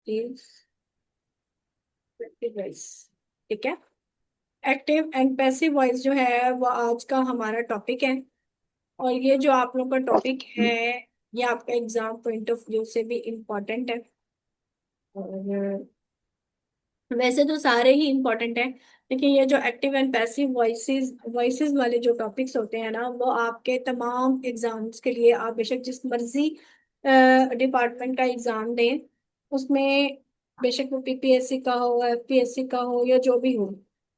Is active voice. ठीक है। Active and passive voice जो है वो आज का हमारा टॉपिक है। और ये जो आप लोग का टॉपिक है ये आपका एग्जाम पॉइंट ऑफ व्यू से भी इम्पोर्टेंट है। और वैसे तो सारे ही इम्पोर्टेंट हैं, लेकिन ये जो active and passive voices voices वाले जो टॉपिक्स होते हैं ना वो आपके तमाम एग्जाम्स के लिए, आप बेशक जिस मर्जी डिपार्टमेंट का एग्जाम दें उसमें, बेशक वो पीपीएससी का हो, एफपीएससी का हो या जो भी हो,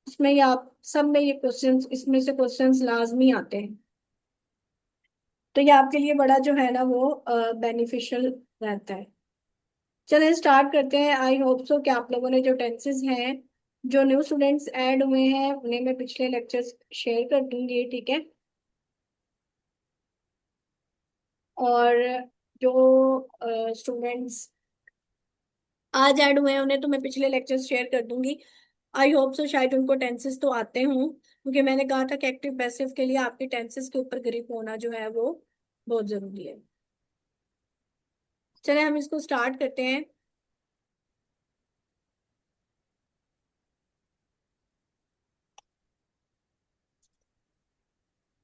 उसमें ये आप सब में ये क्वेश्चंस, इसमें से क्वेश्चंस लाजमी आते हैं। तो ये आपके लिए बड़ा जो है ना वो बेनिफिशियल रहता है। चलिए स्टार्ट करते हैं। आई होप सो कि आप लोगों ने जो टेंसेस हैं, जो न्यू स्टूडेंट्स ऐड हुए हैं उन्हें मैं पिछले लेक्चर्स शेयर कर दूंगी, ठीक है। और जो स्टूडेंट्स आज ऐड हुए हैं उन्हें तो मैं पिछले लेक्चर्स शेयर कर दूंगी। आई होप सो शायद उनको टेंसेस तो आते हों, क्योंकि मैंने कहा था कि एक्टिव पैसिव के लिए आपके टेंसेस के ऊपर ग्रिप होना जो है वो बहुत जरूरी है। चलिए हम इसको स्टार्ट करते हैं।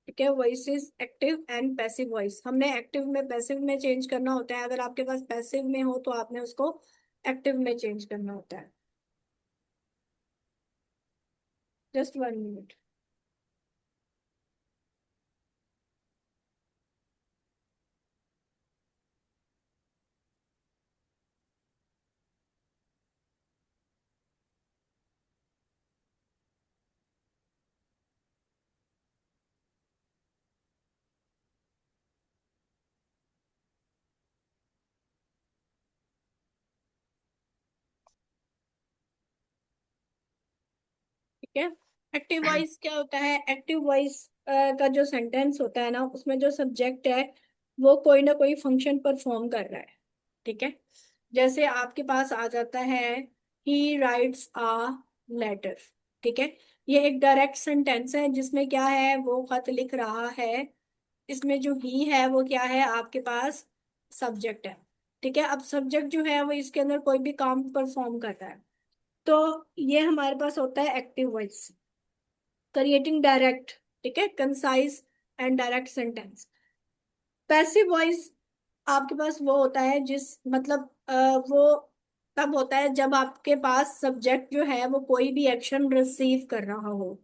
ठीक है, voices active and passive voice, हमने एक्टिव में पैसिव में चेंज करना होता है। अगर आपके पास पैसिव में हो तो आपने उसको एक्टिव में चेंज करना होता है। Just 1 minute. ठीक है। एक्टिव वॉइस क्या होता है? एक्टिव वॉइस का जो सेंटेंस होता है ना उसमें जो सब्जेक्ट है वो कोई ना कोई फंक्शन परफॉर्म कर रहा है। ठीक है। जैसे आपके पास आ जाता है ही राइट्स अ लेटर। ठीक है। ये एक डायरेक्ट सेंटेंस है जिसमें क्या है, वो खत लिख रहा है। इसमें जो ही है वो क्या है, आपके पास सब्जेक्ट है। ठीक है। अब सब्जेक्ट जो है वो इसके अंदर कोई भी काम परफॉर्म कर रहा है, तो ये हमारे पास होता है एक्टिव वॉइस, क्रिएटिंग डायरेक्ट, ठीक है, concise and direct sentence. Passive voice आपके पास वो होता है जिस मतलब वो तब होता है जब आपके पास सब्जेक्ट जो है वो कोई भी एक्शन रिसीव कर रहा हो।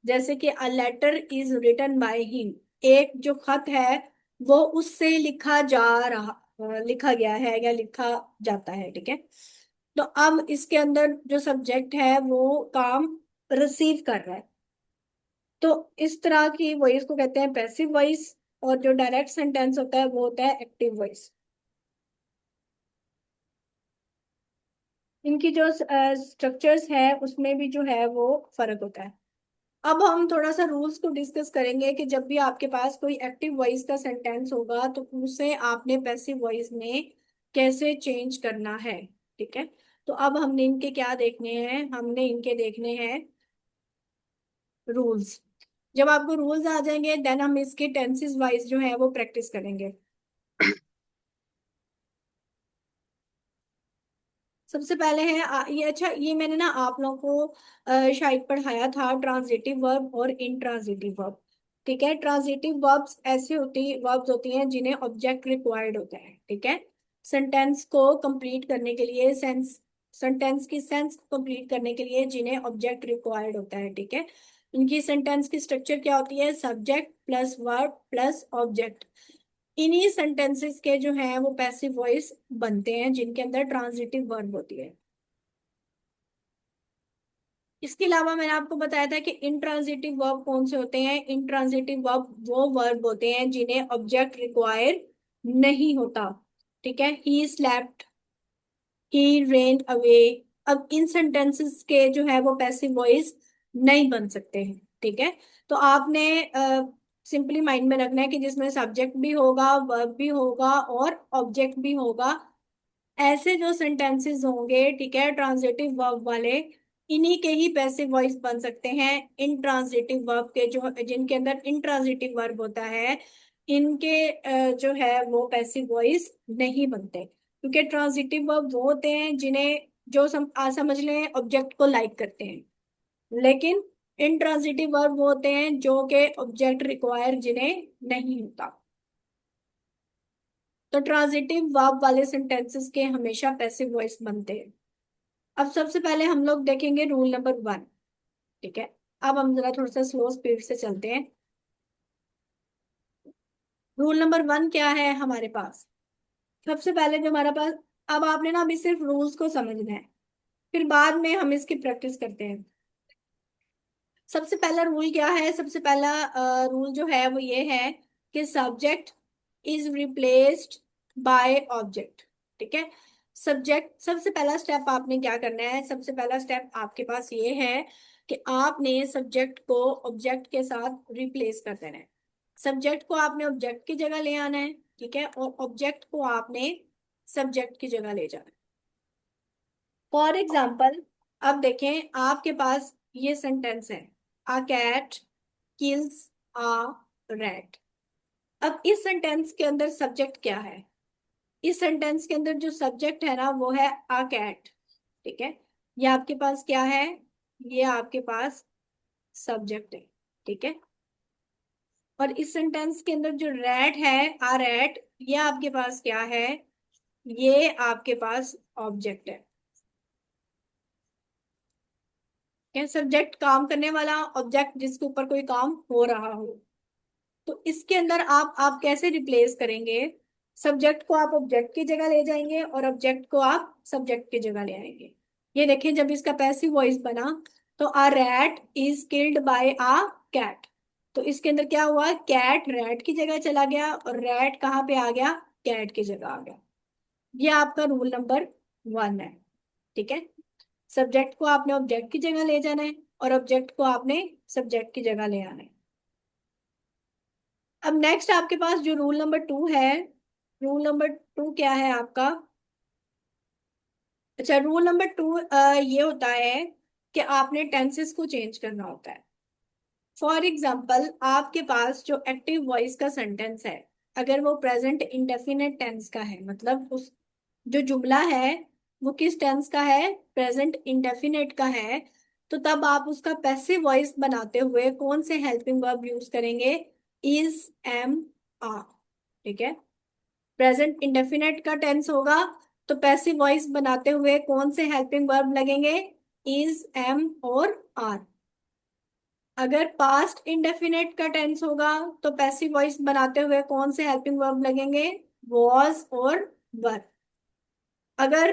जैसे कि a letter is written by him, एक जो खत है वो उससे लिखा गया है या लिखा जाता है। ठीक है। तो अब इसके अंदर जो सब्जेक्ट है वो काम रिसीव कर रहा है। तो इस तरह की वॉइस को कहते हैं पैसिव वॉइस। और जो डायरेक्ट सेंटेंस होता है वो होता है एक्टिव वॉइस। इनकी जो स्ट्रक्चर्स है उसमें भी जो है वो फर्क होता है। अब हम थोड़ा सा रूल्स को डिस्कस करेंगे कि जब भी आपके पास कोई एक्टिव वॉइस का सेंटेंस होगा तो उसे आपने पैसिव वॉइस में कैसे चेंज करना है। ठीक है। तो अब हमने इनके क्या देखने हैं, हमने इनके देखने हैं रूल्स। जब आपको रूल्स आ जाएंगे देन हम इसके टेंसेस वाइज जो है वो प्रैक्टिस करेंगे। सबसे पहले है ये, अच्छा ये मैंने ना आप लोगों को शायद पढ़ाया था ट्रांजिटिव वर्ब और इंट्रांजिटिव वर्ब। ठीक है। ट्रांजिटिव वर्ब्स ऐसे वर्ब्स होती हैं जिन्हें ऑब्जेक्ट रिक्वायर्ड होता है। ठीक है। सेंटेंस को कंप्लीट करने के लिए, सेंटेंस की सेंस कंप्लीट करने के लिए जिन्हें ऑब्जेक्ट रिक्वायर्ड होता है। ठीक है। इनकी सेंटेंस की स्ट्रक्चर क्या होती है, subject plus verb plus object. इन्हीं सेंटेंसेस के जो हैं वो पैसिव वॉइस बनते हैं जिनके अंदर ट्रांजिटिव वर्ब होती है। इसके अलावा मैंने आपको बताया था कि इंट्रांजिटिव वर्ब कौन से होते हैं। इंट्रांजिटिव वर्ब वो वर्ब होते हैं जिन्हें ऑब्जेक्ट रिक्वायर नहीं होता। ठीक है। He slept, he rained away. अब इन सेंटेंसेस के जो है वो पैसिव वॉइस नहीं बन सकते हैं। ठीक है। तो आपने सिंपली माइंड में रखना है कि जिसमें सब्जेक्ट भी होगा, वर्ब भी होगा और ऑब्जेक्ट भी होगा, ऐसे जो सेंटेंसेस होंगे, ठीक है, ट्रांजिटिव वर्ब वाले, इन्हीं के ही पैसिव वॉइस बन सकते हैं। इंट्रांजिटिव वर्ब के जो, जिनके अंदर इंट्रांजिटिव वर्ब होता है, इनके जो है वो पैसिव वॉइस नहीं बनते। क्योंकि ट्रांजिटिव वर्ब वो होते हैं जिन्हें जो समझ लें ऑब्जेक्ट को लाइक करते हैं, लेकिन इंट्रांजिटिव वर्ब वो होते हैं जो के ऑब्जेक्ट रिक्वायर जिन्हें नहीं होता। तो ट्रांजिटिव वर्ब वाले सेंटेंसेस के हमेशा पैसिव वॉइस बनते हैं। अब सबसे पहले हम लोग देखेंगे रूल नंबर 1। ठीक है, अब हम जरा थोड़ा सा स्लो स्पीड से चलते हैं। रूल नंबर 1 क्या है हमारे पास? सबसे पहले जो हमारे पास, अब आपने ना अभी सिर्फ रूल्स को समझना है, फिर बाद में हम इसकी प्रैक्टिस करते हैं। सबसे पहला रूल क्या है? सबसे पहला रूल जो है वो ये है कि subject is replaced by object. ठीक है, सब्जेक्ट, सबसे पहला स्टेप आपने क्या करना है? सबसे पहला स्टेप आपके पास ये है कि आपने सब्जेक्ट को ऑब्जेक्ट के साथ रिप्लेस कर देना है। सब्जेक्ट को आपने ऑब्जेक्ट की जगह ले आना है, ठीक है, और ऑब्जेक्ट को आपने सब्जेक्ट की जगह ले जाना है। फॉर एग्जाम्पल, अब देखें आपके पास ये सेंटेंस है, a cat kills a rat. अब इस सेंटेंस के अंदर सब्जेक्ट क्या है? इस सेंटेंस के अंदर जो सब्जेक्ट है ना वो है अ कैट। ठीक है, ये आपके पास क्या है? ये आपके पास सब्जेक्ट है। ठीक है, और इस सेंटेंस के अंदर जो रैट है, अ रैट, ये आपके पास क्या है? ये आपके पास ऑब्जेक्ट है। क्या? सब्जेक्ट काम करने वाला, ऑब्जेक्ट जिसके ऊपर कोई काम हो रहा हो। तो इसके अंदर आप कैसे रिप्लेस करेंगे? सब्जेक्ट को आप ऑब्जेक्ट की जगह ले जाएंगे और ऑब्जेक्ट को आप सब्जेक्ट की जगह ले आएंगे। ये देखें, जब इसका पैसिव वॉइस बना तो a rat is killed by a cat, तो इसके अंदर क्या हुआ? कैट रैट की जगह चला गया और रैट कहाँ पे आ गया? कैट की जगह आ गया। ये आपका रूल नंबर 1 है। ठीक है, सब्जेक्ट को आपने ऑब्जेक्ट की जगह ले जाना है और ऑब्जेक्ट को आपने सब्जेक्ट की जगह ले आना है। अब नेक्स्ट आपके पास जो रूल नंबर 2 है, रूल नंबर 2 क्या है आपका? अच्छा, रूल नंबर 2 ये होता है कि आपने टेंसेस को चेंज करना होता है। फॉर एग्जाम्पल, आपके पास जो एक्टिव वॉइस का सेंटेंस है, अगर वो प्रेजेंट इंडेफिनेट टेंस का है, मतलब उस जो जुमला है वो किस टेंस का है? प्रेजेंट इंडेफिनेट का है, तो तब आप उसका पैसिव वॉइस बनाते हुए कौन से हेल्पिंग वर्ब यूज करेंगे? Is, am, are. ठीक है, प्रेजेंट इंडेफिनेट का टेंस होगा तो पैसिव वॉइस बनाते हुए कौन से हेल्पिंग वर्ब लगेंगे? इज, एम और आर। अगर पास्ट इंडेफिनेट का टेंस होगा तो पैसिव वॉइस बनाते हुए कौन से हेल्पिंग वर्ब लगेंगे? वॉज और वर। अगर,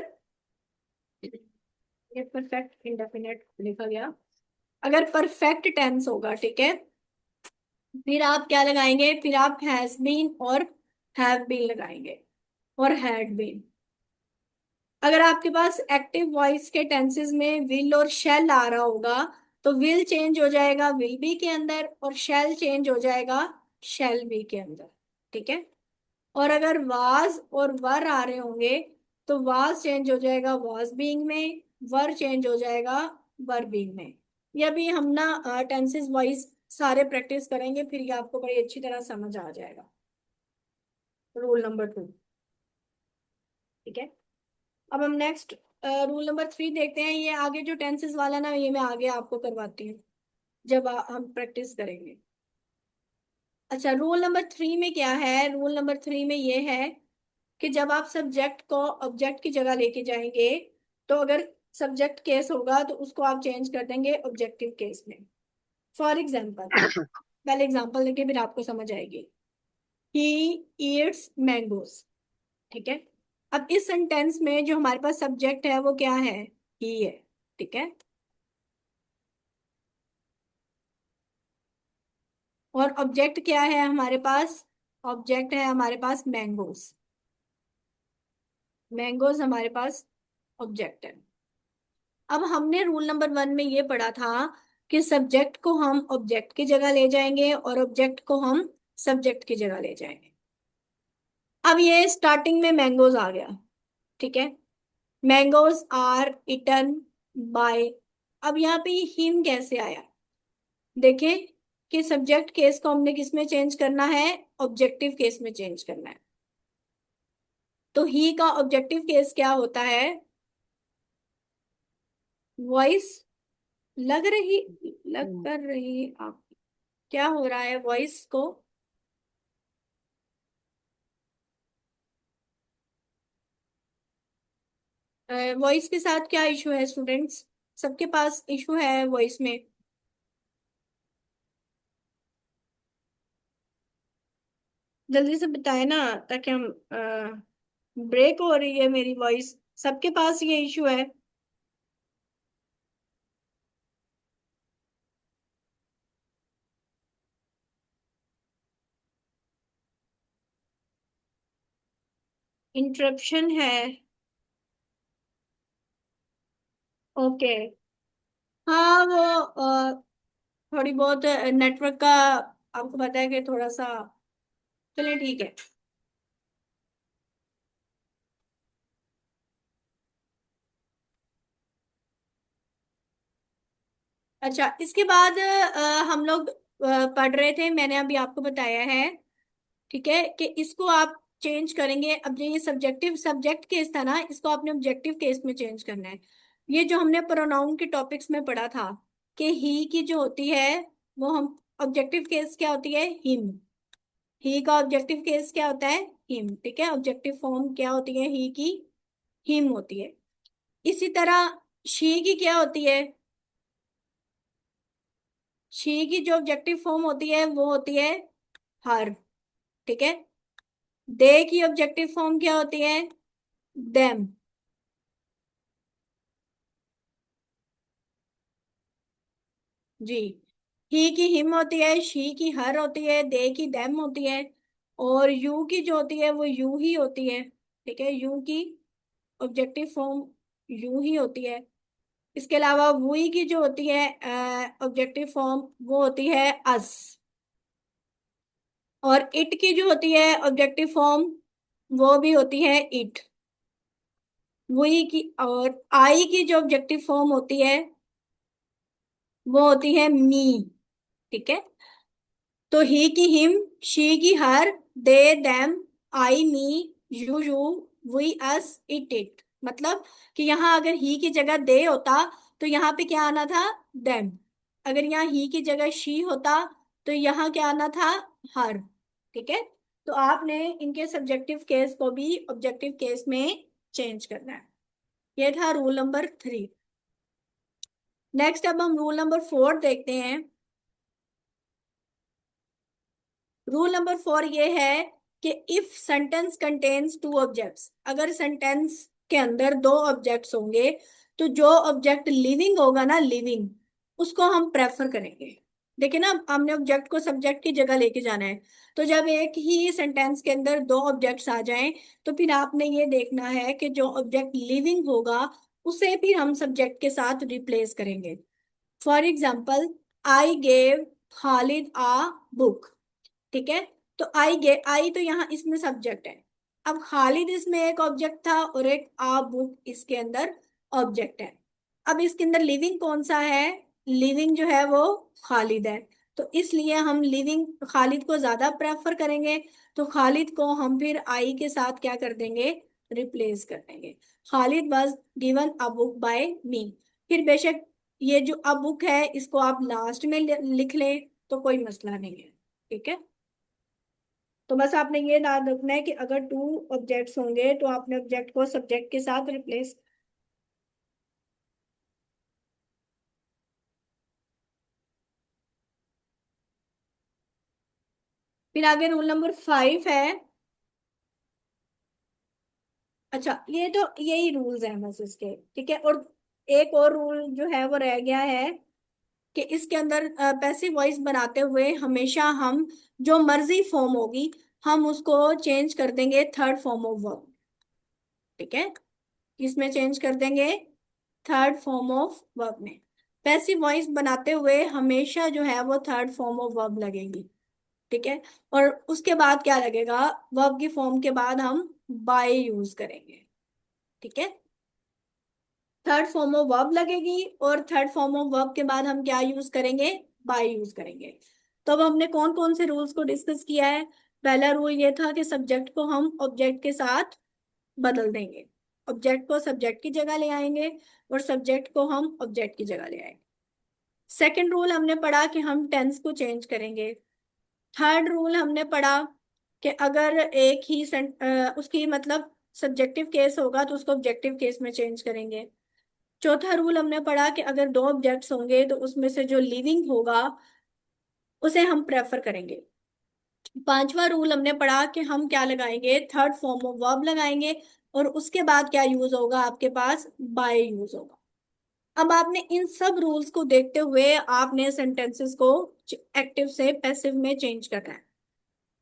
ये परफेक्ट इंडेफिनेट लिखा गया, अगर परफेक्ट टेंस होगा, ठीक है, फिर आप क्या लगाएंगे? फिर आप हैज बीन और हैव बीन लगाएंगे और हैड बीन। अगर आपके पास एक्टिव वॉइस के टेंसेस में विल और शैल आ रहा होगा तो विल चेंज हो जाएगा विल बी के अंदर और शैल चेंज हो जाएगा शैल बी के अंदर। ठीक है, और अगर वाज और वर आ रहे होंगे तो वाज चेंज हो जाएगा वाज बीइंग में, वर चेंज हो जाएगा वर बीइंग में। ये भी हम ना टेंसेस वाइज सारे प्रैक्टिस करेंगे, फिर ये आपको बड़ी अच्छी तरह समझ आ जाएगा। Rule number 2। ठीक है, अब हम नेक्स्ट रूल नंबर 3 देखते हैं। ये आगे जो टेंसेस वाला ना, ये मैं आगे आपको करवाती हूँ जब हम प्रैक्टिस करेंगे। अच्छा, रूल नंबर 3 में क्या है? रूल नंबर 3 में ये है कि जब आप सब्जेक्ट को ऑब्जेक्ट की जगह लेके जाएंगे तो अगर सब्जेक्ट केस होगा तो उसको आप चेंज कर देंगे ऑब्जेक्टिव केस में। फॉर एग्जाम्पल, पहले एग्जाम्पल लेके फिर आपको समझ आएगी। He eats mangoes. ठीक है, अब इस सेंटेंस में जो हमारे पास सब्जेक्ट है वो क्या है? ही है। ठीक है, और ऑब्जेक्ट क्या है हमारे पास? ऑब्जेक्ट है हमारे पास मैंगोज। मैंगोज हमारे पास ऑब्जेक्ट है। अब हमने रूल नंबर 1 में ये पढ़ा था कि सब्जेक्ट को हम ऑब्जेक्ट की जगह ले जाएंगे और ऑब्जेक्ट को हम सब्जेक्ट की जगह ले जाएंगे। अब ये स्टार्टिंग में मैंगोज आ गया। ठीक है, मैंगोज आर इटन बाय। अब यहाँ पे ये हिम कैसे आया? देखें कि सब्जेक्ट केस को हमने किस में चेंज करना है? ऑब्जेक्टिव केस में चेंज करना है। तो ही का ऑब्जेक्टिव केस क्या होता है? वॉइस लग रही, लग कर रही आप, क्या हो रहा है वॉइस को? वॉइस के साथ क्या इशू है स्टूडेंट्स? सबके पास इशू है वॉइस में? जल्दी से बताए ना, ताकि हम ब्रेक हो रही है मेरी वॉइस, सबके पास ये इशू है? इंटरप्शन है? ओके। हाँ वो थोड़ी बहुत नेटवर्क का, आपको पता है कि थोड़ा सा, चलिए ठीक है। अच्छा, इसके बाद हम लोग पढ़ रहे थे, मैंने अभी आपको बताया है, ठीक है, कि इसको आप चेंज करेंगे। अब ये सब्जेक्टिव सब्जेक्ट केस था ना, इसको आपने ऑब्जेक्टिव केस में चेंज करना है। ये जो हमने प्रोनाउन के टॉपिक्स में पढ़ा था कि ही की जो होती है, वो हम ऑब्जेक्टिव केस क्या होती है? हिम। ही का ऑब्जेक्टिव केस क्या होता है? हिम। ठीक है, ऑब्जेक्टिव फॉर्म क्या होती है ही की? हिम होती है। इसी तरह शी की क्या होती है? शी की जो ऑब्जेक्टिव फॉर्म होती है वो होती है हर। ठीक है। दे की ऑब्जेक्टिव फॉर्म क्या होती है? देम। जी। ही की हिम होती है, शी की हर होती है, दे की देम होती है, और यू की जो होती है वो यू ही होती है। ठीक है, यू की ऑब्जेक्टिव फॉर्म यू ही होती है। इसके अलावा वुई की जो होती है ऑब्जेक्टिव फॉर्म, वो होती है अस। और इट की जो होती है ऑब्जेक्टिव फॉर्म, वो भी होती है इट। वुई की और आई की जो ऑब्जेक्टिव फॉर्म होती है, वो होती है मी। ठीक है। तो ही की हिम, शी की her, they them, I me, you we us, it. मतलब कि यहाँ अगर ही की जगह दे होता तो यहाँ पे क्या आना था? देम। अगर यहाँ ही की जगह शी होता तो यहाँ क्या आना था? हर। ठीक है। तो आपने इनके सब्जेक्टिव केस को भी ऑब्जेक्टिव केस में चेंज करना है। ये था रूल नंबर 3। नेक्स्ट अब हम रूल नंबर 4 देखते हैं। रूल नंबर 4 ये है कि if sentence contains two objects, अगर सेंटेंस के अंदर दो ऑब्जेक्ट्स होंगे, तो जो ऑब्जेक्ट लिविंग होगा ना, लिविंग, उसको हम प्रेफर करेंगे। देखिए ना, हमने ऑब्जेक्ट को सब्जेक्ट की जगह लेके जाना है। तो जब एक ही सेंटेंस के अंदर दो ऑब्जेक्ट्स आ जाएं, तो फिर आपने ये देखना है कि जो ऑब्जेक्ट लिविंग होगा उसे फिर हम सब्जेक्ट के साथ रिप्लेस करेंगे। For example, I gave Khalid a book. ठीक है। तो आई तो यहाँ इसमें सब्जेक्ट है। अब खालिद इसमें एक ऑब्जेक्ट था और एक आ बुक इसके अंदर ऑब्जेक्ट है। अब इसके अंदर लिविंग कौन सा है? लिविंग जो है वो खालिद है। तो इसलिए हम लिविंग खालिद को ज्यादा प्रेफर करेंगे। तो खालिद को हम फिर आई के साथ क्या कर देंगे? रिप्लेस कर देंगे। Khalid was given a book by me. फिर बेशक ये जो अ बुक है इसको आप लास्ट में लिख लें तो कोई मसला नहीं है। ठीक है। तो बस आपने ये याद रखना है कि अगर टू ऑब्जेक्ट्स होंगे तो आपने ऑब्जेक्ट को सब्जेक्ट के साथ रिप्लेस। फिर आगे रूल नंबर 5 है। अच्छा, ये तो यही रूल्स हैं बस इसके। ठीक है। और एक और रूल जो है वो रह गया है कि इसके अंदर पैसिव वॉइस बनाते हुए हमेशा हम जो मर्जी फॉर्म होगी हम उसको चेंज कर देंगे थर्ड फॉर्म ऑफ वर्ब। ठीक है। इसमें चेंज कर देंगे थर्ड फॉर्म ऑफ वर्ब में। पैसिव वॉइस बनाते हुए हमेशा जो है वो थर्ड फॉर्म ऑफ वर्ब लगेगी। ठीक है। और उसके बाद क्या लगेगा? वर्ब की फॉर्म के बाद हम बाय यूज करेंगे। ठीक है। थर्ड फॉर्म ऑफ वर्ब लगेगी और थर्ड फॉर्म ऑफ वर्ब के बाद हम क्या यूज करेंगे? बाय यूज करेंगे। तो अब हमने कौन कौन से रूल्स को डिस्कस किया है? पहला रूल ये था कि सब्जेक्ट को हम ऑब्जेक्ट के साथ बदल देंगे। ऑब्जेक्ट को सब्जेक्ट की जगह ले आएंगे और सब्जेक्ट को हम ऑब्जेक्ट की जगह ले आएंगे। सेकंड रूल हमने पढ़ा कि हम टेंस को चेंज करेंगे। थर्ड रूल हमने पढ़ा कि अगर एक ही उसकी मतलब सब्जेक्टिव केस होगा तो उसको ऑब्जेक्टिव केस में चेंज करेंगे। चौथा रूल हमने पढ़ा कि अगर दो ऑब्जेक्ट्स होंगे तो उसमें से जो लिविंग होगा उसे हम प्रेफर करेंगे। पांचवा रूल हमने पढ़ा कि हम क्या लगाएंगे, थर्ड फॉर्म ऑफ वर्ब लगाएंगे और उसके बाद क्या यूज होगा आपके पास, बाय यूज होगा। अब आपने इन सब रूल्स को देखते हुए आपने सेंटेंसेस को एक्टिव से पैसिव में चेंज करना है।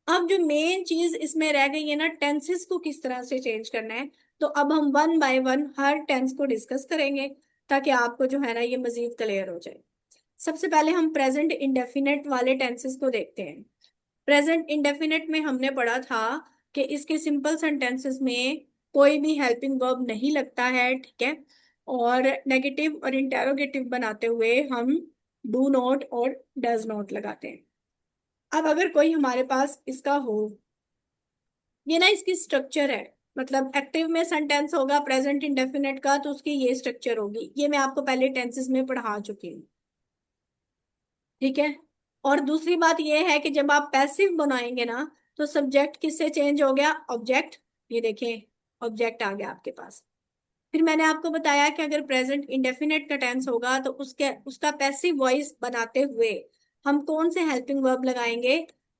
अब जो मेन चीज इसमें रह गई है ना, टेंसेस को किस तरह से चेंज करना है। तो अब हम वन बाय वन हर टेंस को डिस्कस करेंगे ताकि आपको जो है ना ये मजीद क्लियर हो जाए। सबसे पहले हम प्रेजेंट इंडेफिनेट वाले टेंसेस को देखते हैं। प्रेजेंट इंडेफिनेट में हमने पढ़ा था कि इसके सिंपल सेंटेंसेस में कोई भी हेल्पिंग वर्ब नहीं लगता है, ठीक है। और नेगेटिव और इंटेरोगेटिव बनाते हुए हम डू नॉट और डज नॉट लगाते हैं। अब अगर कोई हमारे पास इसका हो, ये ना इसकी स्ट्रक्चर है, मतलब एक्टिव में सेंटेंस होगा प्रेजेंट इंडेफिनेट का तो उसकी ये स्ट्रक्चर होगी, ये मैं आपको पहले टेंसेस में पढ़ा चुकी हूँ, ठीक है। और दूसरी बात यह है कि जब आप पैसिव बनाएंगे ना तो सब्जेक्ट किससे चेंज हो गया, ऑब्जेक्ट। ये देखें ऑब्जेक्ट आ गया आपके पास। फिर मैंने आपको बताया कि अगर प्रेजेंट इंडेफिनेट का टेंस होगा तो उसके उसका पैसिव वॉइस बनाते हुए हम कौन से हेल्पिंग वर्ब लगाएंगे,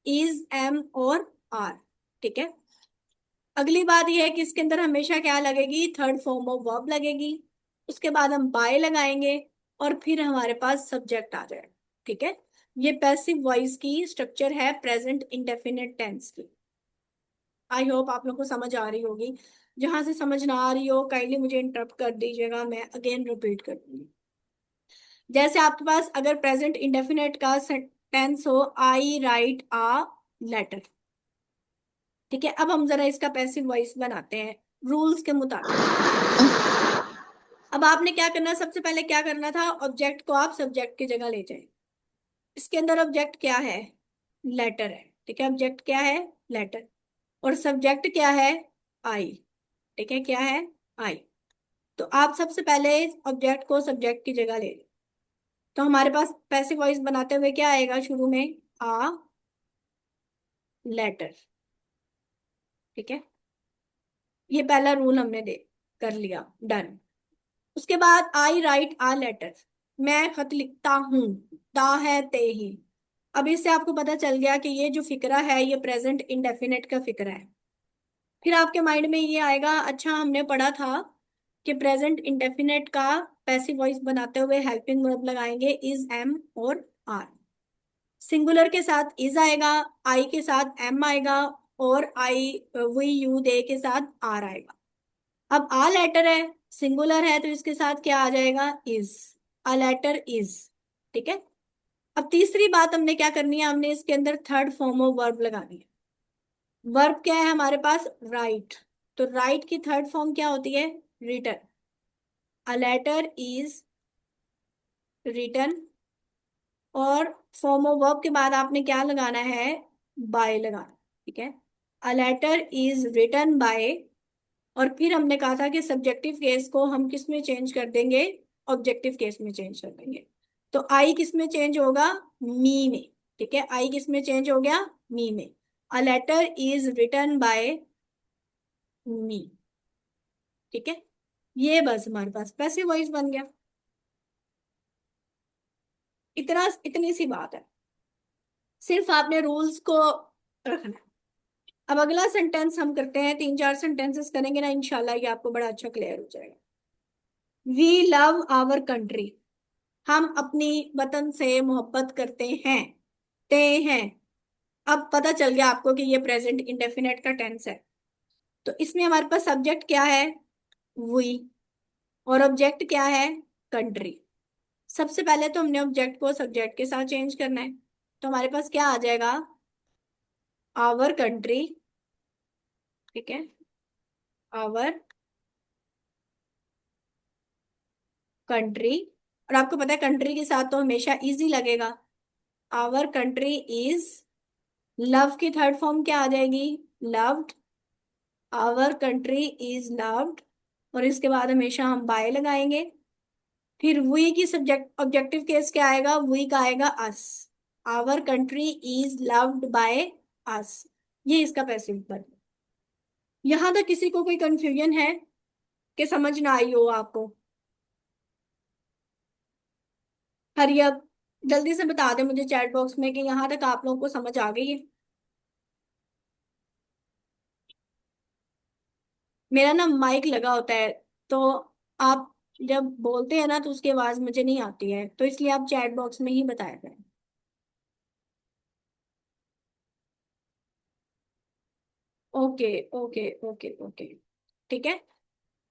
इज, एम और आर, ठीक है। अगली बात यह है कि इसके अंदर हमेशा क्या लगेगी, थर्ड फॉर्म ऑफ वर्ब लगेगी। उसके बाद हम बाय लगाएंगे और फिर हमारे पास सब्जेक्ट आ जाएगा, ठीक है। ये पैसिव वॉइस की स्ट्रक्चर है प्रेजेंट इंडेफिनिट टेंस की। आई होप आप लोग को समझ आ रही होगी। जहां से समझ ना आ रही हो काइंडली मुझे इंटरप्ट कर दीजिएगा, मैं अगेन रिपीट कर दूंगी। जैसे आपके पास अगर प्रेजेंट इंडेफिनिट का टेंस हो, आई राइट आ लेटर, ठीक है। अब हम जरा इसका पैसिव वॉइस बनाते हैं रूल्स के मुताबिक। अब आपने क्या करना है, सबसे पहले क्या करना था, ऑब्जेक्ट को आप सब्जेक्ट की जगह ले जाए। इसके अंदर ऑब्जेक्ट क्या है, लेटर है, ठीक है। ऑब्जेक्ट क्या है, लेटर। और सब्जेक्ट क्या है, आई, ठीक है। क्या है, आई। तो आप सबसे पहले ऑब्जेक्ट को सब्जेक्ट की जगह ले लो। तो हमारे पास पैसिव वॉइस बनाते हुए क्या आएगा शुरू में, आ लेटर, ठीक है। ये पहला रूल हमने दे कर लिया, डन। उसके बाद आई राइट आ लेटर, मैं खत लिखता हूं, ता है ते ही। अब इससे आपको पता चल गया कि ये जो फिक्रा है ये प्रेजेंट इंडेफिनेट का फिक्रा है। फिर आपके माइंड में ये आएगा, अच्छा हमने पढ़ा था कि प्रेजेंट इंडेफिनेट का पैसिव वॉइस बनाते हुए हेल्पिंग वर्ब लगाएंगे इज, एम और आर। सिंगुलर के साथ इज आएगा, आई के साथ एम आएगा और आई वी यू दे के साथ आर आएगा। अब आ लेटर है, सिंगुलर है तो इसके साथ क्या आ जाएगा, इज, आ लेटर इज, ठीक है। अब तीसरी बात हमने क्या करनी है, हमने इसके अंदर थर्ड फॉर्म ऑफ वर्ब लगानी है। वर्ब क्या है हमारे पास, राइट। तो राइट की थर्ड फॉर्म क्या होती है, written. A letter is written. और फॉर्म ऑफ वर्ब के बाद आपने क्या लगाना है, बाय लगाना, ठीक है। A letter is written by. और फिर हमने कहा था कि सब्जेक्टिव केस को हम किस में चेंज कर देंगे, ऑब्जेक्टिव केस में चेंज कर देंगे। तो आई किस में चेंज होगा, मी में, ठीक है। आई किस में चेंज हो गया, मी में। A letter is written by me, ठीक है। ये बस हमारे पास पैसिव वॉइस बन गया। इतना इतनी सी बात है, सिर्फ आपने रूल्स को रखना है। अब अगला सेंटेंस हम करते हैं, तीन चार सेंटेंसेस करेंगे ना इंशाल्लाह, ये आपको बड़ा अच्छा क्लियर हो जाएगा। वी लव आवर कंट्री, हम अपनी वतन से मोहब्बत करते हैं, ते हैं। अब पता चल गया आपको कि ये प्रेजेंट इंडेफिनेट का टेंस है। तो इसमें हमारे पास सब्जेक्ट क्या है, वी, और ऑब्जेक्ट क्या है, कंट्री। सबसे पहले तो हमने ऑब्जेक्ट को सब्जेक्ट के साथ चेंज करना है। तो हमारे पास क्या आ जाएगा, आवर कंट्री, ठीक है। आवर कंट्री, और आपको पता है कंट्री के साथ तो हमेशा इजी लगेगा। आवर कंट्री इज, लव की थर्ड फॉर्म क्या आ जाएगी, loved. Our country is loved, और इसके बाद हमेशा हम बाय लगाएंगे। फिर वी की सब्जेक्ट ऑब्जेक्टिव केस क्या आएगा, वी का आएगा us. Our country is loved by us, ये इसका पैसिव वर्ब। यहां तक किसी को कोई कंफ्यूजन है कि समझ ना आई हो आपको? हरी अब जल्दी से बता दे मुझे चैट बॉक्स में कि यहाँ तक आप लोगों को समझ आ गई है। मेरा ना माइक लगा होता है, तो आप जब बोलते हैं ना तो उसकी आवाज मुझे नहीं आती है, तो इसलिए आप चैट बॉक्स में ही बताया करें। ओके ओके ओके ओके, ठीक है।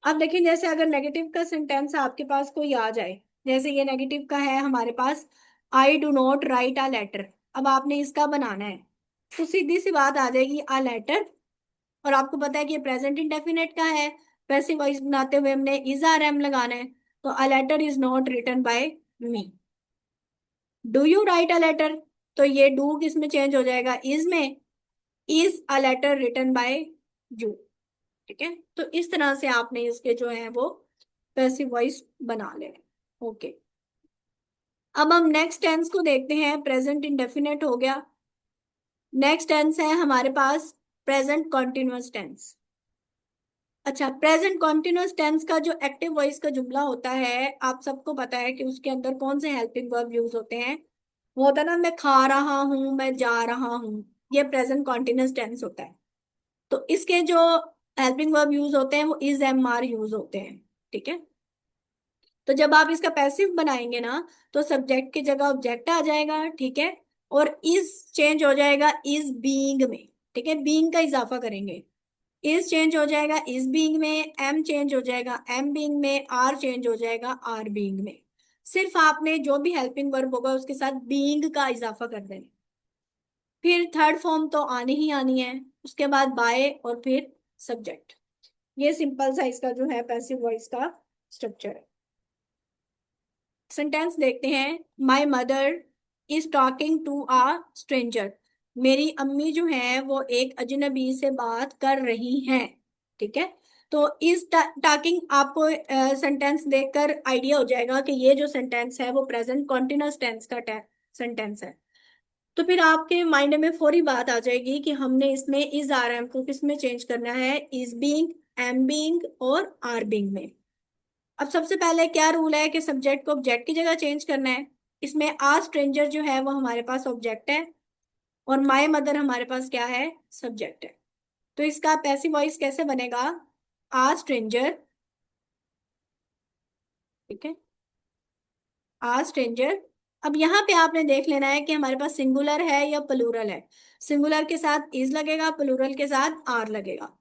अब देखिए, जैसे अगर नेगेटिव का सेंटेंस आपके पास कोई आ जाए, जैसे ये नेगेटिव का है हमारे पास, I do not write a letter. अब आपने इसका बनाना है, तो सीधी सी बात आ जाएगी अ लेटर। और आपको पता है कि ये प्रेजेंट इंडेफिनिट का है, पैसिव वॉइस बनाते हुए हमने इज आर एम लगाना है। तो a letter is not written by me. Do you write a letter, तो ये डू किस में चेंज हो जाएगा, इज में। Is a letter written by you. ठीक है, तो इस तरह से आपने इसके जो है वो पैसिव वॉइस बना ले। ओके, अब हम नेक्स्ट टेंस को देखते हैं। प्रेजेंट इंडेफिनिट हो गया। नेक्स्ट टेंस है हमारे पास प्रेजेंट कॉन्टिन्यूअस टेंस। अच्छा, प्रेजेंट कॉन्टिन्यूअस टेंस का जो एक्टिव वॉइस का जुमला होता है, आप सबको पता है कि उसके अंदर कौन से हेल्पिंग वर्ब यूज होते हैं। वो होता है ना, मैं खा रहा हूं, मैं जा रहा हूं, ये प्रेजेंट कॉन्टिन्यूअस टेंस होता है। तो इसके जो हेल्पिंग वर्ब यूज होते हैं वो इज एम आर यूज होते हैं। ठीक है, तो जब आप इसका पैसिव बनाएंगे ना, तो सब्जेक्ट की जगह ऑब्जेक्ट आ जाएगा। ठीक है, और इज चेंज हो जाएगा इज बीइंग में। ठीक है, बीइंग का इजाफा करेंगे। इज चेंज हो जाएगा इज बीइंग में, एम चेंज हो जाएगा एम बीइंग में, आर चेंज हो जाएगा आर बीइंग में। सिर्फ आपने जो भी हेल्पिंग वर्ब होगा उसके साथ बीइंग का इजाफा कर देना। फिर थर्ड फॉर्म तो आनी ही आनी है, उसके बाद बाय और फिर सब्जेक्ट। ये सिंपल सा इसका जो है पैसिव वॉइस का स्ट्रक्चर है। सेंटेंस देखते हैं। My mother is talking to a stranger. मेरी अम्मी जो है वो एक अजनबी से बात कर रही हैं। ठीक है, तो इस टॉकिंग आपको सेंटेंस देखकर आइडिया हो जाएगा कि ये जो सेंटेंस है वो प्रेजेंट कॉन्टिन्यूअस टेंस का सेंटेंस है। तो फिर आपके माइंड में फौरी बात आ जाएगी कि हमने इसमें इज आर एम को किस में चेंज करना है, इज बीइंग, एम बीइंग और आर बीइंग में। अब सबसे पहले क्या रूल है कि सब्जेक्ट को ऑब्जेक्ट की जगह चेंज करना है। इसमें आ स्ट्रेंजर जो है वो हमारे पास ऑब्जेक्ट है, और माय मदर हमारे पास क्या है, सब्जेक्ट है। तो इसका पैसिव वॉइस कैसे बनेगा, आ स्ट्रेंजर। ठीक है, आ स्ट्रेंजर। अब यहाँ पे आपने देख लेना है कि हमारे पास सिंगुलर है या प्लूरल है। सिंगुलर के साथ इज लगेगा, प्लूरल के साथ आर लगेगा।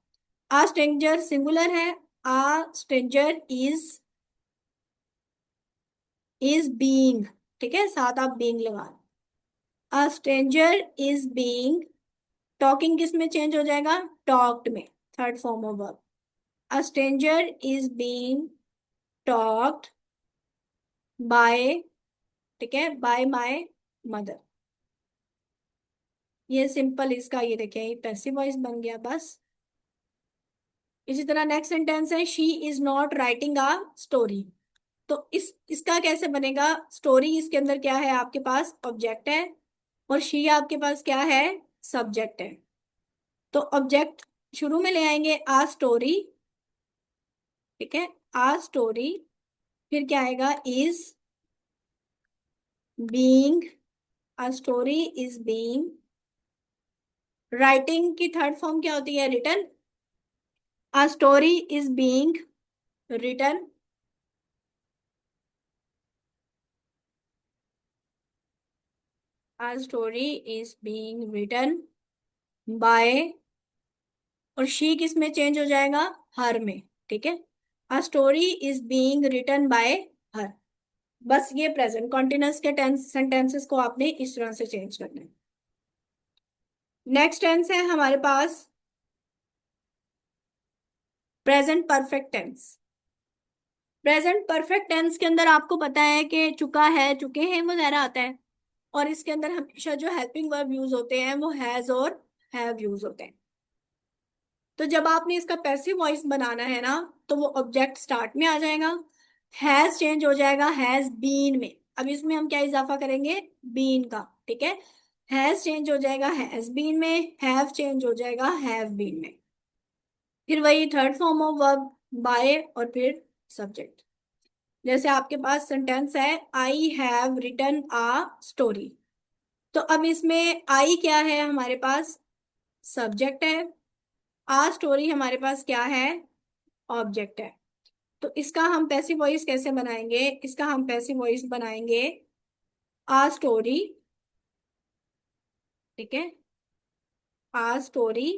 आ स्ट्रेंजर सिंगुलर है, आ स्ट्रेंजर इज बीइंग। ठीक है, साथ आप बीइंग लगा। A stranger is being, talking किस में चेंज हो जाएगा, टॉक्ड में, third form of verb. A stranger is being talked by, ठीक है, बाय माय मदर। ये सिंपल इसका ये देखिए, ये पैसिव वॉइस बन गया बस। इसी तरह नेक्स्ट सेंटेंस है, she is not writing a story. तो इसका कैसे बनेगा, स्टोरी इसके अंदर क्या है, आपके पास ऑब्जेक्ट है, और शी आपके पास क्या है, सब्जेक्ट है। तो ऑब्जेक्ट शुरू में ले आएंगे आ स्टोरी। ठीक है, आ स्टोरी, फिर क्या आएगा, is being, a story is being. Writing की थर्ड फॉर्म क्या होती है, written. A story is being written, a story is being written by, और शी किस में चेंज हो जाएगा, हर में। ठीक है, a story is being written by her. बस ये प्रेजेंट कॉन्टिन्यूअस के टेंस सेंटेंसेस को आपने इस तरह से चेंज करना है। नेक्स्ट टेंस है हमारे पास present perfect tense. Present perfect tense के अंदर आपको पता है कि चुका है, चुके हैं वगैरह आता है, और इसके अंदर हमेशा जो हेल्पिंग वर्ब यूज होते हैं वो हैज और हैव यूज होते हैं। तो जब आपने इसका पैसिव वॉइस बनाना है ना, तो वो ऑब्जेक्ट स्टार्ट में आ जाएगा, हैज चेंज हो जाएगा हैज बीन में। अब इसमें हम क्या इजाफा करेंगे, बीन का, ठीक है। हैज चेंज हो जाएगा हैज बीन में, हैव चेंज हो जाएगा हैव बीन में। फिर वही third form of verb, by और फिर सब्जेक्ट। जैसे आपके पास सेंटेंस है, I have written a story. तो अब इसमें आई क्या है हमारे पास, सब्जेक्ट है। आ स्टोरी हमारे पास क्या है, ऑब्जेक्ट है। तो इसका हम पैसिव वॉइस कैसे बनाएंगे, इसका हम पैसिव वॉइस बनाएंगे आ स्टोरी, ठीक है, आ स्टोरी।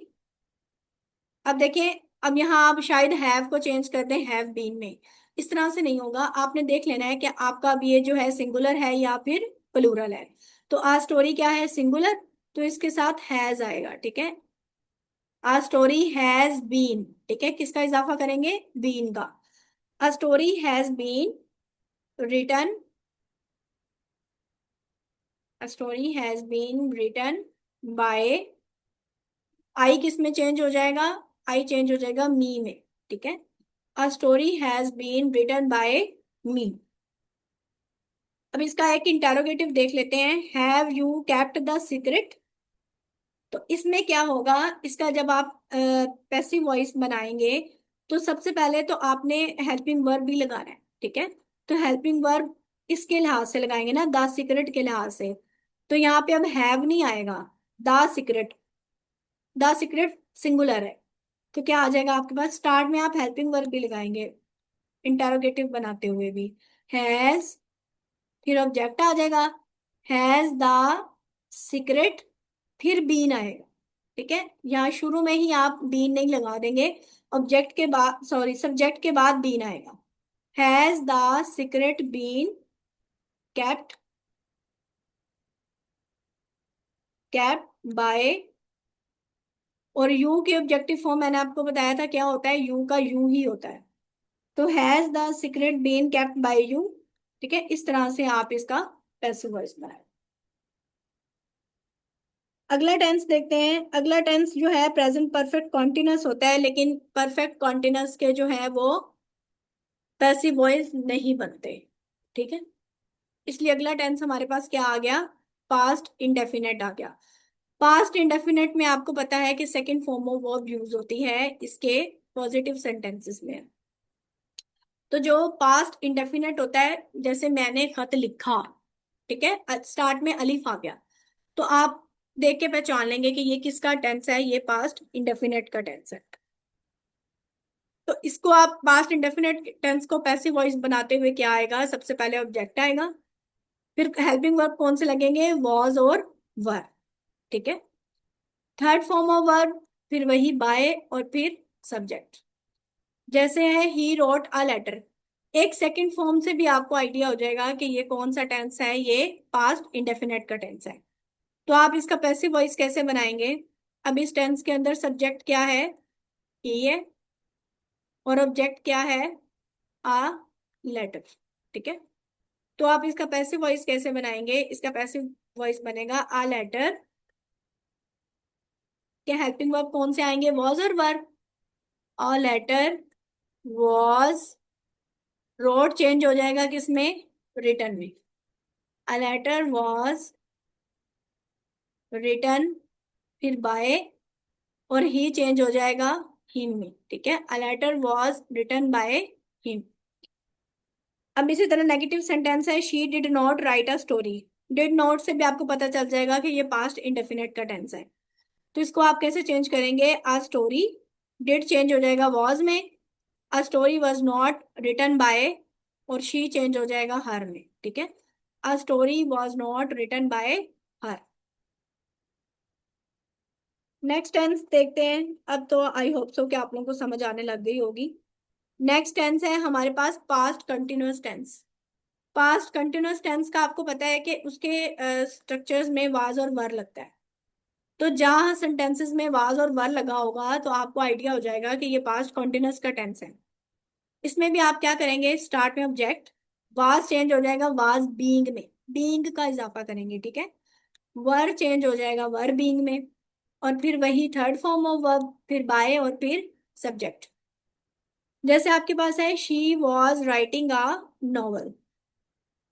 अब देखिए, अब यहाँ आप शायद हैव को चेंज कर दें हैव बीन में। इस तरह से नहीं होगा, आपने देख लेना है कि आपका अब ये जो है सिंगुलर है या फिर प्लूरल है। तो आ स्टोरी क्या है, सिंगुलर, तो इसके साथ हैज आएगा, ठीक है। आ स्टोरी हैज बीन, ठीक है, किसका इजाफा करेंगे, बीन का। A story has been written. A story has been written by, आई किस में चेंज हो जाएगा, आई चेंज हो जाएगा मी में, ठीक है। A story has been written by me. अब इसका एक इंटेरोगेटिव देख लेते हैं, have you kept the secret. तो इसमें क्या होगा, इसका जब आप पैसिव वॉइस बनाएंगे, तो सबसे पहले तो आपने हेल्पिंग वर्ब भी लगाना है, ठीक है। तो हेल्पिंग वर्ब इसके लिहाज से लगाएंगे ना, द सीक्रेट के लिहाज से। तो यहाँ पे अब हैव नहीं आएगा, the secret, the secret singular है। तो क्या आ जाएगा आपके पास, स्टार्ट में आप हेल्पिंग वर्ब भी लगाएंगे इंटेरोगेटिव बनाते हुए भी, हैज, फिर ऑब्जेक्ट आ जाएगा, हैज द सीक्रेट, फिर बीन आएगा, ठीक है। यहाँ शुरू में ही आप बीन नहीं लगा देंगे, ऑब्जेक्ट के बाद, सॉरी, सब्जेक्ट के बाद बीन आएगा। Has the secret been kept, kept by, और यू के ऑब्जेक्टिव फॉर्म मैंने आपको बताया था क्या होता है, यू का यू ही होता है। तो has the secret been kept by you, ठीक है। इस तरह से आप इसका पैसिव वॉइस बनाए। अगला टेंस देखते हैं। अगला टेंस जो है प्रेजेंट परफेक्ट कॉन्टिन्यूअस होता है, लेकिन परफेक्ट कॉन्टिन्यूअस के जो है वो पैसिव वॉइस नहीं बनते, ठीक है। इसलिए अगला टेंस हमारे पास क्या आ गया, पास्ट इंडेफिनेट आ गया। पास्ट इंडेफिनेट में आपको पता है कि second form of verb use होती है इसके पॉजिटिव सेंटेंसेस में। तो जो पास्ट इंडेफिनेट होता है, जैसे मैंने खत लिखा, ठीक है, स्टार्ट में अलिफ आ गया, तो आप देख के पहचान लेंगे कि ये किसका टेंस है, ये पास्ट इंडेफिनेट का टेंस है। तो इसको आप पास्ट इंडेफिनेट टेंस को पैसिव वॉइस बनाते हुए क्या आएगा, सबसे पहले ऑब्जेक्ट आएगा, फिर हेल्पिंग वर्ब कौन से लगेंगे, वॉज और वर, ठीक है। थर्ड फॉर्म ऑफ वर्ब, फिर वही बाय और फिर सब्जेक्ट। जैसे है ही रोट अ लेटर, एक सेकंड फॉर्म से भी आपको आइडिया हो जाएगा कि ये कौन सा टेंस है, ये पास्ट इंडेफिनेट का टेंस है। तो आप इसका पैसिव वॉइस कैसे बनाएंगे, अब इस टेंस के अंदर सब्जेक्ट क्या है, ही है, और ऑब्जेक्ट क्या है, आ लेटर, ठीक है। तो आप इसका पैसिव वॉइस कैसे बनाएंगे, इसका पैसिव वॉइस बनेगा आ लेटर के हेल्पिंग वर्ब कौन से आएंगे, वॉज और were. A letter was, wrote change हो जाएगा किसमें, रिटर्न में। अ लेटर वॉज रिटर्न, फिर बाय, और ही चेंज हो जाएगा हिम में, ठीक है। A letter was written by him. अब इसी तरह नेगेटिव सेंटेंस है, she did not write a story. Did not से भी आपको पता चल जाएगा कि ये पास्ट इंडेफिनेट का टेंस है। तो इसको आप कैसे चेंज करेंगे, अ स्टोरी, डिड चेंज हो जाएगा वॉज में, a story was not written by, और शी चेंज हो जाएगा हर में, ठीक है। A story was not written by her. Next tense देखते हैं। अब तो आई होप सो कि आप लोगों को समझ आने लग गई होगी। नेक्स्ट टेंस है हमारे पास past continuous tense. Past continuous tense का आपको पता है कि उसके स्ट्रक्चर्स में वाज और वर लगता है। तो जहां सेंटेंसेस में वाज और वर लगा होगा, तो आपको आइडिया हो जाएगा कि ये पास्ट कंटिन्यूअस का टेंस है। इसमें भी आप क्या करेंगे, स्टार्ट में ऑब्जेक्ट, वाज चेंज हो जाएगा वाज बीइंग में, बीइंग का इजाफा करेंगे, ठीक है। वर चेंज हो जाएगा वर बीइंग में, और फिर वही थर्ड फॉर्म ऑफ वर्ब, फिर बाय और फिर सब्जेक्ट। जैसे आपके पास है she was writing a novel.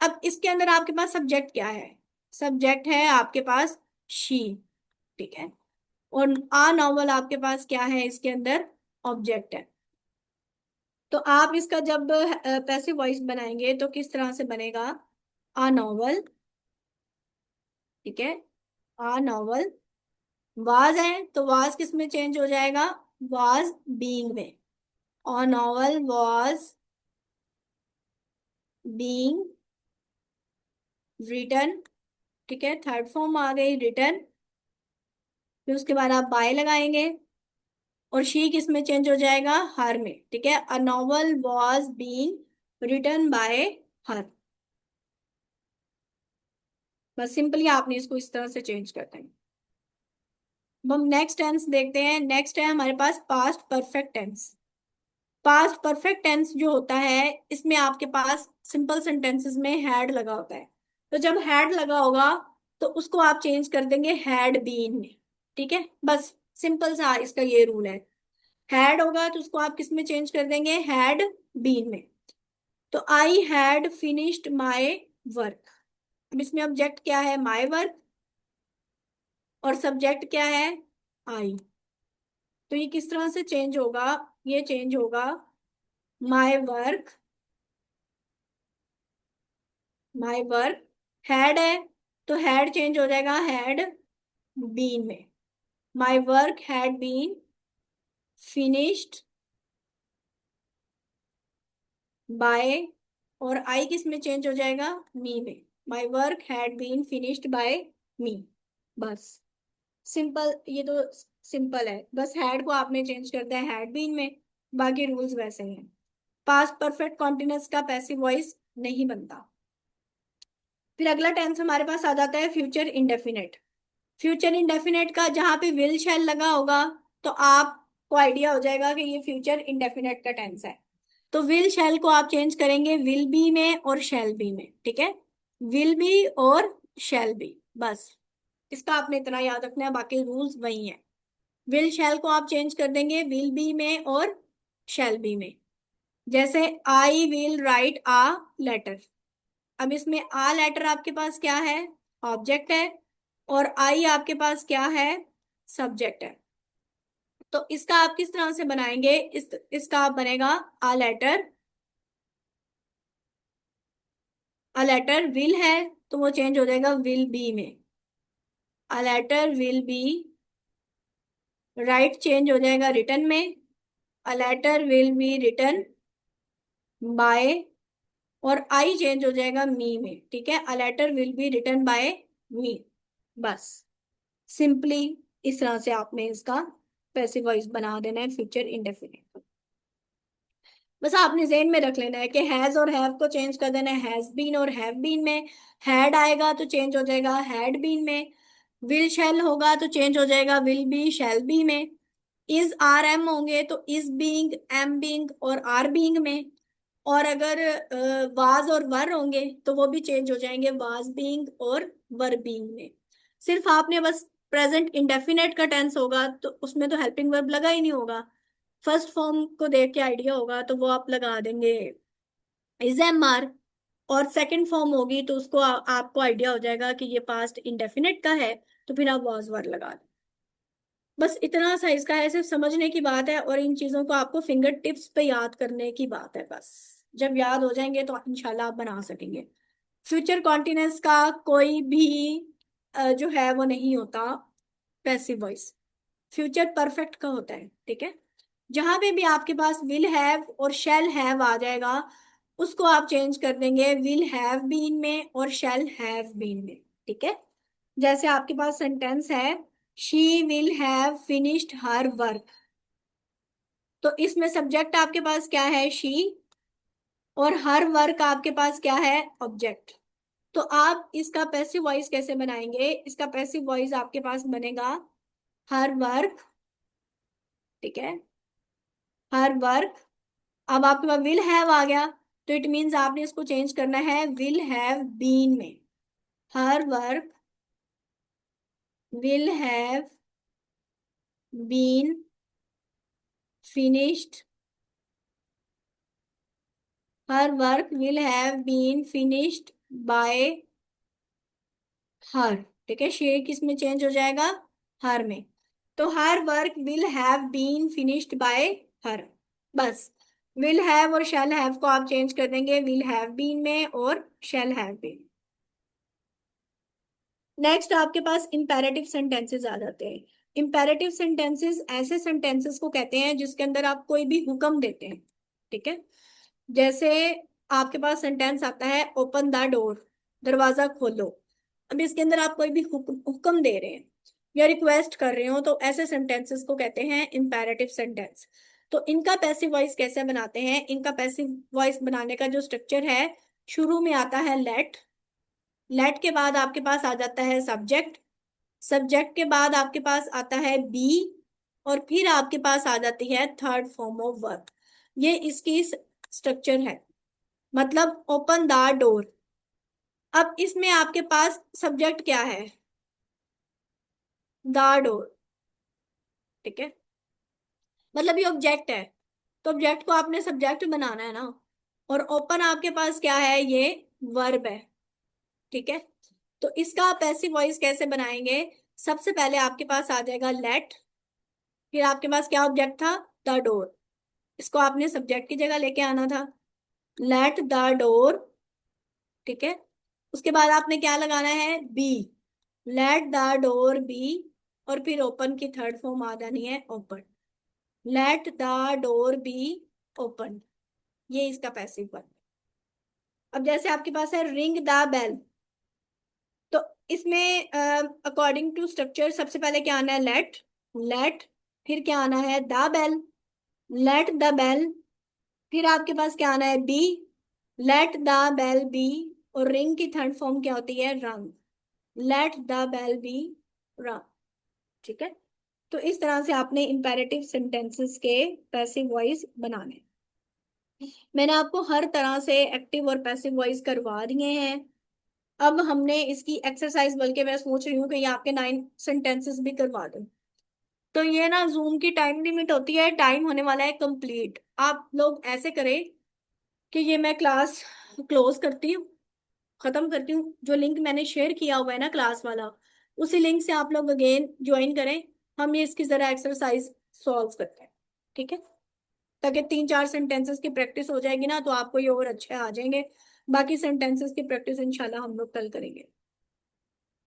अब इसके अंदर आपके पास सब्जेक्ट क्या है? सब्जेक्ट है आपके पास शी, ठीक है। और आ नॉवल आपके पास क्या है इसके अंदर? ऑब्जेक्ट है। तो आप इसका जब पैसिव वॉइस बनाएंगे तो किस तरह से बनेगा? आ नॉवल, ठीक है, आ नॉवल। वाज है तो वाज किस में चेंज हो जाएगा? वाज बीइंग में। आ नॉवल वाज बीइंग रिटन, ठीक है, थर्ड फॉर्म आ गई रिटन। फिर उसके बाद आप बाय लगाएंगे और शी किस में चेंज हो जाएगा? हर में, ठीक है। A novel was being written by her. बस सिंपली आपने इसको इस तरह से चेंज करते हैं। अब हम नेक्स्ट टेंस देखते हैं। नेक्स्ट है हमारे पास past perfect tense. Past perfect tense जो होता है इसमें आपके पास सिंपल सेंटेंसेस में हैड लगा होता है। तो जब हैड लगा होगा तो उसको आप चेंज कर देंगे हैड बीन में, ठीक है। बस सिंपल सा इसका ये रूल है। हैड होगा तो उसको आप किस में चेंज कर देंगे? हैड बीन में। तो I had finished my work. अब इसमें ऑब्जेक्ट क्या है? My work. और सब्जेक्ट क्या है? आई। तो ये किस तरह से चेंज होगा? ये चेंज होगा my work, my work had है तो हैड चेंज हो जाएगा हैड बीन में। My work had been finished by, और आई किस में चेंज हो जाएगा? मी में। My work had been finished by me. बस सिंपल, ये तो सिंपल है। बस हैड को आपने चेंज कर दिया हैड बीन में, बाकी रूल्स वैसे ही हैं। पास्ट परफेक्ट कॉन्टिन्यूअस का पैसिव वॉइस नहीं बनता। फिर अगला टेंस हमारे पास आ जाता है फ्यूचर इंडेफिनेट। फ्यूचर इंडेफिनेट का जहां पे विल शैल लगा होगा तो आपको आइडिया हो जाएगा कि ये फ्यूचर इंडेफिनेट का टेंस है। तो विल शैल को आप चेंज करेंगे विल बी में और शैल बी में, ठीक है। विल बी और शैल बी, बस इसका आपने इतना याद रखना है, बाकी रूल्स वही हैं। विल शैल को आप चेंज कर देंगे विल बी में और शैल बी में। जैसे I will write a letter. अब इसमें आ लेटर आपके पास क्या है? ऑब्जेक्ट है। और आई आपके पास क्या है? सब्जेक्ट है। तो इसका आप किस तरह से बनाएंगे? इसका आप बनेगा a letter. A letter will है तो वो चेंज हो जाएगा विल बी में। A letter will be write change हो जाएगा रिटन में। A letter will be written by, और आई चेंज हो जाएगा मी में, ठीक है। A letter will be written by me. बस सिंपली इस तरह से आपने इसका पैसिव वॉइस बना देना है फ्यूचर इंडेफिनिट। बस आपने जेन में रख लेना है कि हैज और हैव को चेंज कर देना है हैज बीन और हैव बीन में। हैड आएगा तो चेंज हो जाएगा हैड बीन में। विल शैल होगा तो चेंज हो जाएगा विल बी शैल बी में। इज आर एम होंगे तो इज बीइंग एम बीइंग और आर बीइंग में। और अगर वाज और वर होंगे तो वो भी चेंज हो जाएंगे वाज बीइंग और वर बीइंग में। सिर्फ आपने बस प्रेजेंट इंडेफिनेट का टेंस होगा तो उसमें तो हेल्पिंग वर्ब लगा ही नहीं होगा। फर्स्ट फॉर्म को देख के आइडिया होगा तो वो आप लगा देंगे इज एम आर। और सेकंड फॉर्म होगी तो उसको आपको आइडिया हो जाएगा कि ये पास्ट इंडेफिनेट का है तो फिर आप वॉज वर लगा दें। बस इतना सा इसका है, सिर्फ समझने की बात है और इन चीजों को आपको फिंगर टिप्स पे याद करने की बात है। बस जब याद हो जाएंगे तो इंशाल्लाह आप बना सकेंगे। फ्यूचर कॉन्टिन्यूअस का कोई भी जो है वो नहीं होता पैसिव वॉइस। फ्यूचर परफेक्ट का होता है, ठीक है। जहां पे भी आपके पास विल हैव और शैल हैव आ जाएगा उसको आप चेंज कर देंगे विल हैव बीन में और शैल हैव बीन में, ठीक है। जैसे आपके पास सेंटेंस है she will have finished her work. तो इसमें सब्जेक्ट आपके पास क्या है? शी। और हर वर्क आपके पास क्या है? ऑब्जेक्ट। तो आप इसका पैसिव वॉइस कैसे बनाएंगे? इसका पैसिव वॉइस आपके पास बनेगा हर वर्क, ठीक है, हर वर्क। अब आपके पास विल हैव आ गया तो इट मीन्स आपने इसको चेंज करना है विल हैव बीन में। Her work will have been finished, her work will have been finished by her. ठीक है, शेर किस में चेंज हो जाएगा, हर में। तो her work will have been finished by her, बस। विल हैव और शैल हैव को आप चेंज कर देंगे विल हैव बीन में और शैल हैव बीन। नेक्स्ट आपके पास इंपेरेटिव सेंटेंसेस आ जाते हैं। इंपेरेटिव सेंटेंसेस ऐसे सेंटेंसेस को कहते हैं जिसके अंदर आप कोई भी हुक्म देते हैं। ठीक है, जैसे आपके पास सेंटेंस आता है ओपन द डोर, दरवाजा खोलो। अब इसके अंदर आप कोई भी हुक्म दे रहे हैं या रिक्वेस्ट कर रहे हो, तो ऐसे सेंटेंसेस को कहते हैं इंपेरेटिव सेंटेंस। तो इनका पैसिव वॉइस कैसे बनाते हैं, इनका पैसिव वॉइस बनाने का जो स्ट्रक्चर है, शुरू में आता है लेट, लेट के बाद आपके पास आ जाता है सब्जेक्ट, सब्जेक्ट के बाद आपके पास आता है बी, और फिर आपके पास आ जाती है थर्ड फॉर्म ऑफ वर्ब। ये इसकी स्ट्रक्चर है, मतलब ओपन द डोर। अब इसमें आपके पास सब्जेक्ट क्या है, द डोर। ठीक है, मतलब ये ऑब्जेक्ट है, तो ऑब्जेक्ट को आपने सब्जेक्ट बनाना है ना। और ओपन आपके पास क्या है, ये वर्ब है। ठीक है, तो इसका पैसिव वॉइस कैसे बनाएंगे, सबसे पहले आपके पास आ जाएगा लेट, फिर आपके पास क्या ऑब्जेक्ट था, द डोर, इसको आपने सब्जेक्ट की जगह लेके आना था, लेट द डोर। ठीक है, उसके बाद आपने क्या लगाना है, be, let the door be, और फिर ओपन की थर्ड फॉर्म आ जानी है open, let the door be open. ये इसका पैसिव वर्ब। अब जैसे आपके पास है रिंग द बेल, तो इसमें अकॉर्डिंग टू स्ट्रक्चर सबसे पहले क्या आना है, लेट, लेट, फिर क्या आना है, the bell, let the bell, फिर आपके पास क्या आना है, be, let the bell be, और रिंग की थर्ड फॉर्म क्या होती है, रंग, लेट द बेल बी रंग। ठीक है, तो इस तरह से आपने इंपेरेटिव सेंटेंसेस के पैसिव वॉइस बनाने। मैंने आपको हर तरह से एक्टिव और पैसिव वॉइस करवा दिए हैं। अब हमने इसकी एक्सरसाइज, बल्कि मैं सोच रही हूँ कि ये आपके 9 सेंटेंसेस भी करवा दूं। तो ये ना जूम की टाइम लिमिट होती है, टाइम होने वाला है कंप्लीट। आप लोग ऐसे करें कि ये मैं क्लास क्लोज करती हूँ, खत्म करती हूँ, जो लिंक मैंने शेयर किया हुआ है ना क्लास वाला, उसी लिंक से आप लोग अगेन ज्वाइन करें। हम ये इसकी जरा एक्सरसाइज सॉल्व करते हैं। ठीक है, ताकि 3-4 सेंटेंसेस की प्रैक्टिस हो जाएगी ना, तो आपको ये और अच्छे आ जाएंगे। बाकी सेंटेंसेस की प्रैक्टिस इंशाल्लाह हम लोग कल करेंगे।